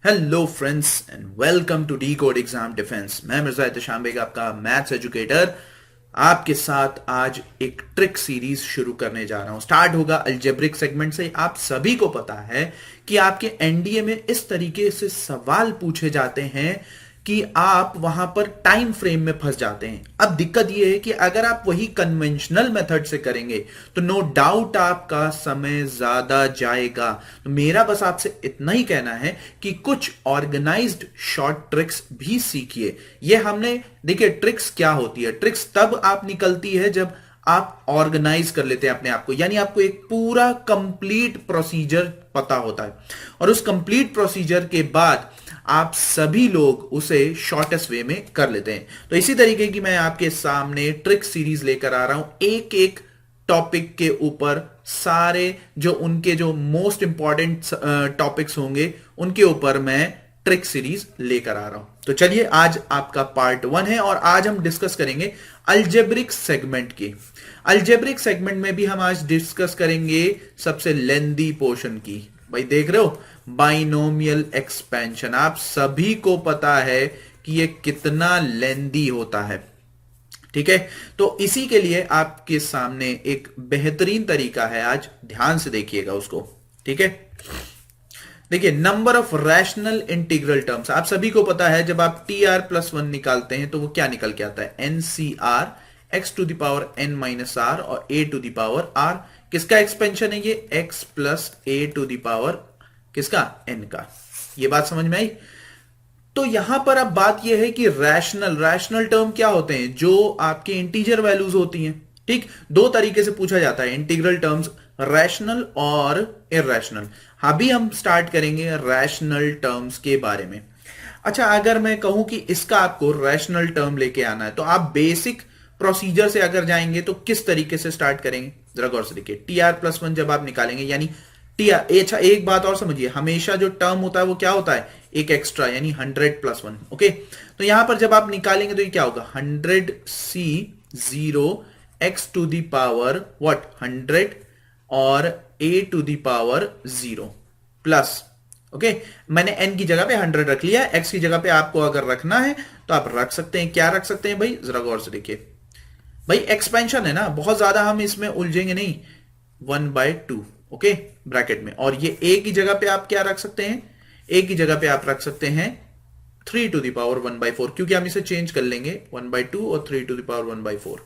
Hello friends and welcome to decode exam defence. मैं मिर्जा एहतशाम बेग, आपका maths educator, आपके साथ आज एक ट्रिक सीरीज शुरू करने जा रहा हूं। स्टार्ट होगा अलजेब्रिक सेगमेंट से। आप सभी को पता है कि आपके एनडीए में इस तरीके से सवाल पूछे जाते हैं कि आप वहां पर टाइम फ्रेम में फंस जाते हैं। अब दिक्कत यह है कि अगर आप वही कन्वेंशनल मेथड से करेंगे तो नो डाउट आपका समय ज्यादा जाएगा। तो मेरा बस आपसे इतना ही कहना है कि कुछ ऑर्गेनाइज्ड शॉर्ट ट्रिक्स भी सीखिए। ये हमने देखिए, ट्रिक्स क्या होती है? ट्रिक्स तब आप निकलती है जब आप ऑर्गेनाइज कर लेते हैं अपने आप को, यानी आपको एक पूरा कंप्लीट प्रोसीजर पता होता है और उस कंप्लीट प्रोसीजर के बाद आप सभी लोग उसे शॉर्टेस्ट वे में कर लेते हैं। तो इसी तरीके की मैं आपके सामने ट्रिक सीरीज लेकर आ रहा हूं, एक एक टॉपिक के ऊपर सारे जो मोस्ट इंपॉर्टेंट टॉपिक्स होंगे उनके ऊपर मैं ट्रिक सीरीज लेकर आ रहा हूं। तो चलिए, आज आपका पार्ट 1 है और आज हम डिस्कस करेंगे अलजेब्रिक सेगमेंट की। अलजेब्रिक सेगमेंट में भी हम आज डिस्कस करेंगे सबसे लेंदी पोर्शन की। भाई देख रहे हो, बाइनोमियल एक्सपेंशन। आप सभी को पता है कि यह कितना लेंदी होता है, ठीक है। तो इसी के लिए आपके सामने एक बेहतरीन तरीका है, आज ध्यान से देखिएगा उसको, ठीक है। देखिए, number of rational integral terms. आप सभी को पता है जब आप TR+1 निकालते हैं तो वो क्या निकल के आता है? NCR x⁻n−r और a⁻r। किसका एक्सपेंशन है ये? x प्लस a⁻, किसका? n का। ये बात समझ में आई? तो यहां पर अब बात यह है कि रैशनल टर्म क्या होते हैं? जो आपके इंटीजर वैल्यूज होती हैं, ठीक। दो तरीके से पूछा जाता है इंटीग्रल टर्म्स, रैशनल और इरैशनल। अभी हम स्टार्ट करेंगे रैशनल टर्म्स के बारे में। अच्छा, अगर मैं कहूं कि इसका आपको रैशनल टर्म लेके आना है तो आप बेसिक प्रोसीजर से अगर जाएंगे तो किस तरीके से स्टार्ट करेंगे? जरा गौर से देखिए। TR+1 जब आप निकालेंगे, यानी TR, अच्छा एक बात और समझिए, हमेशा जो टर्म होता है वो क्या होता है? एक एक्स्ट्रा, यानी 100+1। ओके, तो यहां पर जब आप निकालेंगे तो ये क्या होगा? 100C0 x⁻, व्हाट, 100 और a⁻0 प्लस, ओके। मैंने n की जगह पे 100 रख लिया, x की जगह पे आपको अगर रखना है तो आप रख सकते हैं। क्या रख सकते हैं भाई? जरा गौर से देखिए। भाई एक्सपेंशन है ना, बहुत ज्यादा हम इसमें उलझेंगे नहीं। 1/2, ओके, ब्रैकेट में। और ये a की जगह पे आप क्या रख सकते हैं? a की जगह पे आप रख सकते हैं 3⁻1/4, क्योंकि हम इसे चेंज कर लेंगे 1/2 और 3⁻1/4।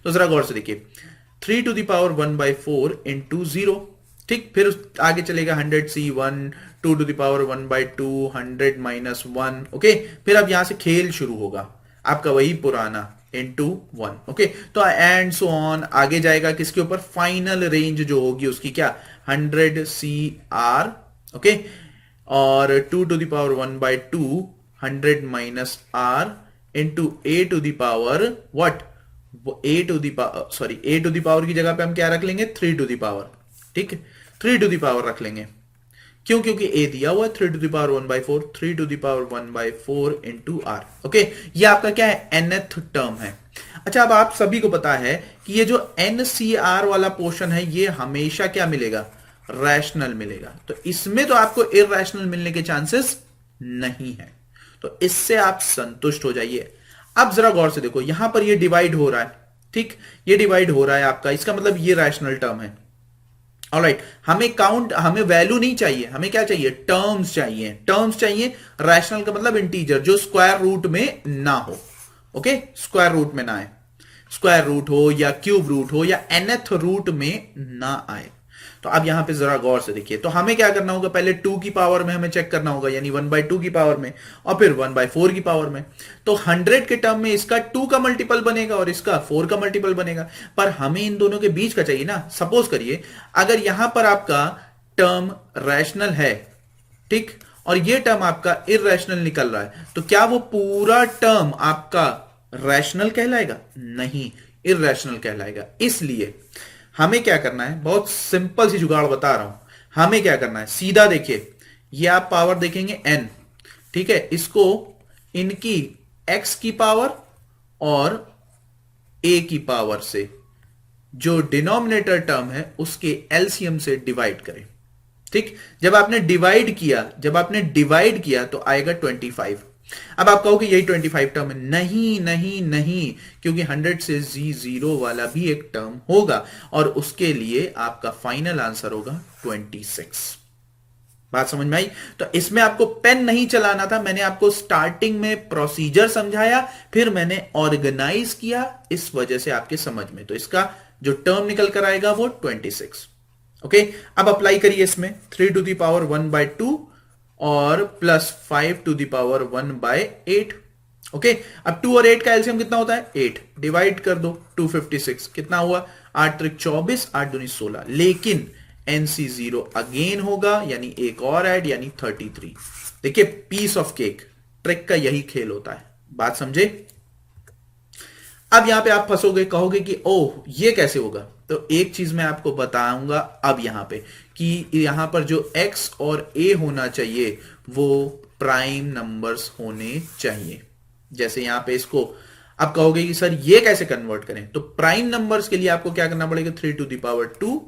तो जरा गौर से देखिए, 3⁻1/4 इंटू 0, ठीक। फिर आगे चलेगा 100C1 2⁻1/2 100-1, ओके। फिर अब यहां से खेल शुरू होगा आपका, वही पुराना इंटू 1, ओके। तो एंड सो ऑन आगे जाएगा किसके ऊपर? फाइनल रेंज जो होगी उसकी क्या? 100CR, ओके, और 2⁻1/2 100-r into a⁻, what, a⁻, की जगह पे हम क्या रख लेंगे? 3⁻, ठीक, 3⁻ रख लेंगे। क्यों? क्योंकि a दिया हुआ है 3⁻1/4, 3⁻1/4 इंटू r, ओके। ये आपका क्या है? nth टर्म है। अच्छा, अब आप सभी को पता है कि ये जो NCR वाला पोर्शन है ये हमेशा क्या मिलेगा? रैशनल मिलेगा। तो इसमें तो आपको इरैशनल मिलने के चांसेस नहीं है, तो इससे आप संतुष्ट हो जाइए। अब जरा गौर से देखो, यहां पर ये डिवाइड हो रहा है, ठीक, ये डिवाइड हो रहा है आपका, इसका मतलब ये रैशनल टर्म है। ऑलराइट, हमें वैल्यू नहीं चाहिए, हमें क्या चाहिए? टर्म्स चाहिए, टर्म्स चाहिए। रैशनल का मतलब इंटीजर जो स्क्वायर रूट में ना हो, ओके, स्क्वायर रूट में ना आए, स्क्वायर रूट हो या क्यूब रूट हो या nth रूट में ना आए। तो अब यहां पे जरा गौर से देखिए, तो हमें क्या करना होगा? पहले 2 की पावर में हमें चेक करना होगा, यानी 1/2 की पावर में, और फिर 1/4 की पावर में। तो 100 के टर्म में इसका 2 का मल्टीपल बनेगा और इसका 4 का मल्टीपल बनेगा, पर हमें इन दोनों के बीच का चाहिए ना। सपोज करिए अगर यहां पर आपका टर्म रैशनल है, ठीक, और ये टर्म आपका इरैशनल निकल रहा है, तो क्या वो पूरा टर्म आपका रैशनल कहलाएगा? नहीं, इरैशनल कहलाएगा। इसलिए हमें क्या करना है? बहुत सिंपल सी जुगाड़ बता रहा हूं। हमें क्या करना है? सीधा देखिए, ये आप पावर देखेंगे n, ठीक है, इसको इनकी x की पावर और a की पावर से जो डिनोमिनेटर टर्म है उसके एलसीएम से डिवाइड करें, ठीक, जब आपने डिवाइड किया तो आएगा 25। अब आप कहोगे यही 25 टर्म है, नहीं नहीं नहीं, क्योंकि 100 से जीरो वाला भी एक टर्म होगा और उसके लिए आपका फाइनल आंसर होगा 26। बात समझ में आई? तो इसमें आपको पेन नहीं चलाना था, मैंने आपको स्टार्टिंग में प्रोसीजर समझाया, फिर मैंने ऑर्गेनाइज किया, इस वजह से आपके समझ में। तो इसका जो टर्म निकल कर आएगा वो 26। ओके, अब अप्लाई करिए इसमें 3 टू द पावर 1/2 और plus 5 to the power 1/8। Okay, अब 2 और 8 का एलसीएम कितना होता है? 8। डिवाइड कर दो, 256 कितना हुआ? 8 त्रिक 24, 8 दूनी 16। लेकिन NC 0 अगेन होगा, यानी एक और ऐड, यानी 33। देखिए, पीस ऑफ केक, ट्रिक का यही खेल होता है। बात समझे? अब यहां पे आप फंसोगे, कहोगे कि ओह ये कैसे होगा? तो एक चीज मैं आपको बताऊंगा अब यहां पे, कि यहां पर जो x और a होना चाहिए वो प्राइम नंबर्स होने चाहिए। जैसे यहां पे इसको अब कहोगे कि सर ये कैसे कन्वर्ट करें? तो प्राइम नंबर्स के लिए आपको क्या करना पड़ेगा? 3 to the power 2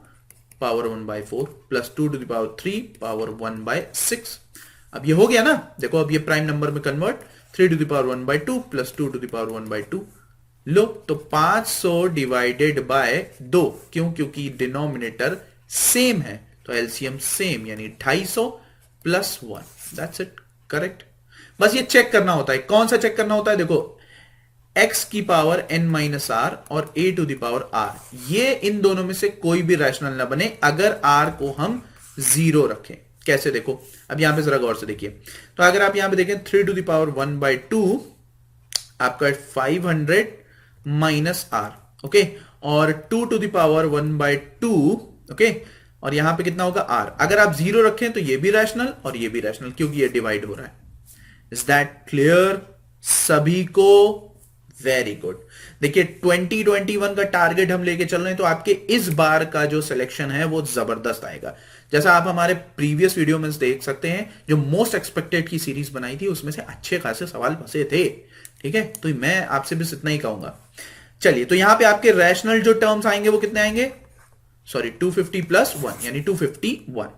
power 1/4 plus 2 to the power 3 power 1/6। अब ये हो गया ना, देखो अब ये प्राइम नंबर में convert, 3 to the power 1/2 plus 2 to the power 1/2। लो, तो 500 डिवाइडेड बाय 2, क्यों? क्योंकि डिनोमिनेटर सेम है, तो एलसीएम सेम, यानी 250 प्लस 1। That's it, correct. बस ये चेक करना होता है। कौन सा चेक करना होता है? देखो, x की पावर n माइनस आर और a to the power r, ये इन दोनों में से कोई भी रैशनल ना बने अगर r को हम 0 रखें। कैसे? देखो, अब यहां पे जरा गौर से देखिए। तो अगर आप यहां पे देखें 3 टू द पावर 1/2 आपका 500 माइनस आर, ओके, और 2 टू द पावर 1/2, ओके, और यहां पे कितना होगा? r। अगर आप 0 रखें तो ये भी रैशनल और ये भी रैशनल, क्योंकि ये डिवाइड हो रहा है। इज दैट क्लियर सभी को? Very good. देखिए, 2021 का टारगेट हम लेके चल रहे हैं, तो आपके इस बार का जो सिलेक्शन है वो जबरदस्त आएगा। जैसा आप हमारे प्रीवियस वीडियो में देख सकते हैं, जो मोस्ट एक्सपेक्टेड की सीरीज बनाई थी उसमें से अच्छे खासे सवाल फंसे थे। ठीक है, तो मैं आपसे बस इतना ही कहूंगा। चलिए, तो यहां पे आपके रैशनल जो टर्म्स आएंगे वो कितने आएंगे? सॉरी, 250 प्लस 1, यानी 251।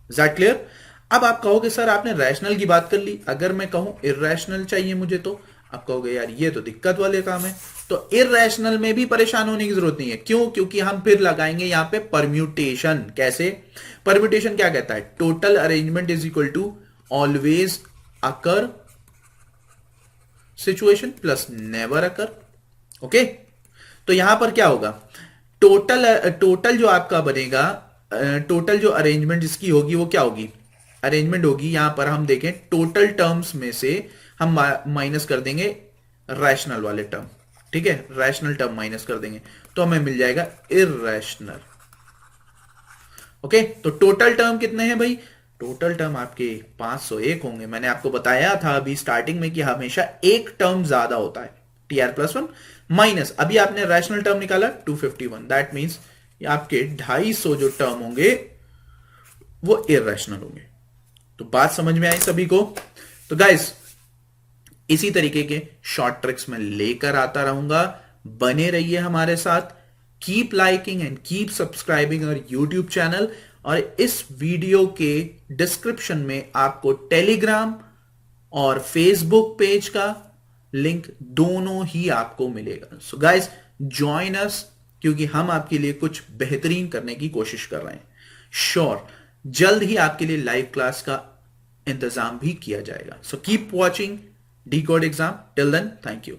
Is that clear? अब आप कहोगे सर आपने रैशनल की बात कर ली, अगर मैं कहूं इर्रेशनल चाहिए मुझे, तो आप कहोगे यार ये तो दिक्कत वाले काम है। तो इर्रेशनल में भी परेशान होने की जरूरत नहीं है। क्यों? क्योंकि हम फिर लगाएंगे यहां पे परम्यूटेशन। कैसे? परम्यूटेशन क्या कहता है? Total arrangement is equal to always occur situation plus never occur. Okay, तो यहां पर क्या होगा? टोटल जो आपका बनेगा, टोटल जो अरेंजमेंट जिसकी होगी वो क्या होगी? अरेंजमेंट होगी, यहां पर हम देखें टोटल टर्म्स में से हम माइनस कर देंगे रैशनल वाले टर्म। ठीक है, रैशनल टर्म माइनस कर देंगे तो हमें मिल जाएगा इर्रेशनल। ओके, तो टोटल टर्म कितने हैं भाई? टोटल टर्म आपके 501 होंगे। मैंने आपको बताया था अभी स्टार्टिंग में कि हमेशा एक टर्म ज्यादा होता है, TR+1 माइनस, अभी आपने रैशनल टर्म निकाला 251, दैट मीन्स आपके 250 जो टर्म होंगे वो इर्रेशनल होंगे। तो बात समझ में आई सभी को? तो गाइस, इसी तरीके के शॉर्ट ट्रिक्स में लेकर आता रहूंगा। बने रहिए हमारे साथ। Keep liking and keep subscribing our YouTube channel. और इस वीडियो के डिस्क्रिप्शन में आपको टेलीग्राम और फेसबुक पेज का लिंक दोनों ही आपको मिलेगा। सो गाइस, जॉइन अस, क्योंकि हम आपके लिए कुछ बेहतरीन करने की कोशिश कर रहे हैं। श्योर, जल्द ही आपके लिए लाइव क्लास का इंतजाम भी किया जाएगा। So keep watching Decode Exam. Till then, thank you.